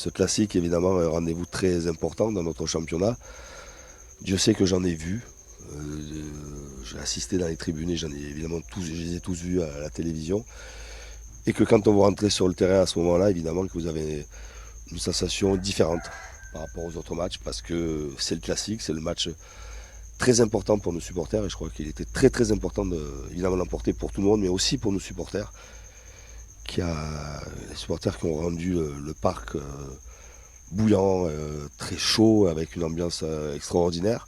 Ce classique, évidemment, est un rendez-vous très important dans notre championnat. Dieu sait que j'en ai vu. J'ai assisté dans les tribunes et je les ai tous vus à la télévision. Et que quand on vous rentrez sur le terrain à ce moment-là, évidemment que vous avez une sensation différente par rapport aux autres matchs parce que c'est le classique, c'est le match très important pour nos supporters et je crois qu'il était très très important de évidemment l'emporter pour tout le monde mais aussi pour nos supporters les supporters qui ont rendu le parc bouillant, très chaud avec une ambiance extraordinaire.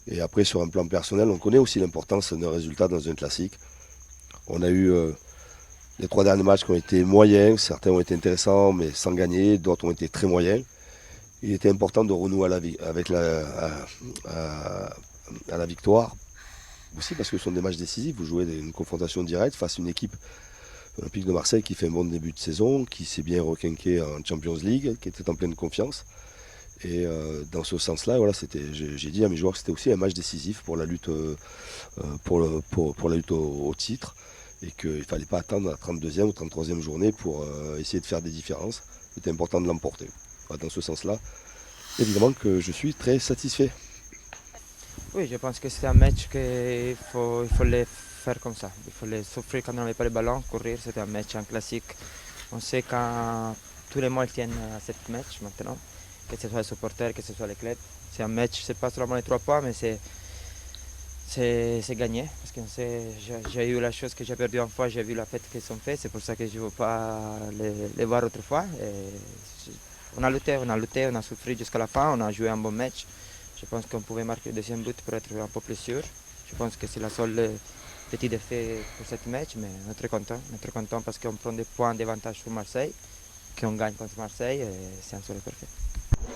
Et après sur un plan personnel on connaît aussi l'importance d'un résultat dans un classique. On a eu les 3 derniers matchs qui ont été moyens, certains ont été intéressants mais sans gagner, d'autres ont été très moyens. Il était important de renouer à la victoire, aussi parce que ce sont des matchs décisifs. Vous jouez une confrontation directe face à une équipe Olympique de Marseille qui fait un bon début de saison, qui s'est bien requinqué en Champions League, qui était en pleine confiance. Et dans ce sens-là, voilà, j'ai dit à mes joueurs que c'était aussi un match décisif pour la lutte, pour la lutte au titre et qu'il ne fallait pas attendre la 32e ou 33e journée pour essayer de faire des différences. C'était important de l'emporter. Voilà, dans ce sens-là, évidemment que je suis très satisfait. Oui, je pense que c'est un match qu'il faut le faire comme ça. Il faut le souffrir quand on n'avait pas le ballon, courir. C'était un match, un classique. On sait quand tous les mois ils tiennent à ce match maintenant, que ce soit les supporters, que ce soit les clubs. C'est un match, c'est pas seulement les 3 points, mais c'est gagné. Parce que j'ai eu la chose que j'ai perdue une fois, j'ai vu la fête qu'ils ont fait. C'est pour ça que je ne veux pas les voir autrefois. On a lutté, on a souffert jusqu'à la fin, on a joué un bon match. Je pense qu'on pouvait marquer le deuxième but pour être un peu plus sûr. Je pense que c'est la seule petit défait pour cette match, mais on est très content. On est très content parce qu'on prend des points d'avantage sur Marseille, qu'on gagne contre Marseille, et c'est un soleil parfait.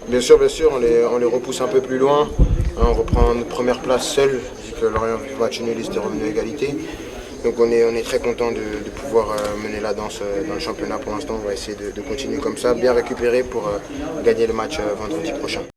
Bien sûr, on les repousse un peu plus loin. On reprend notre première place seul, vu que Lorient va nul et c'était revenu à égalité. Donc on est très content de pouvoir mener la danse dans le championnat pour l'instant. On va essayer de continuer comme ça, bien récupérer pour gagner le match vendredi prochain.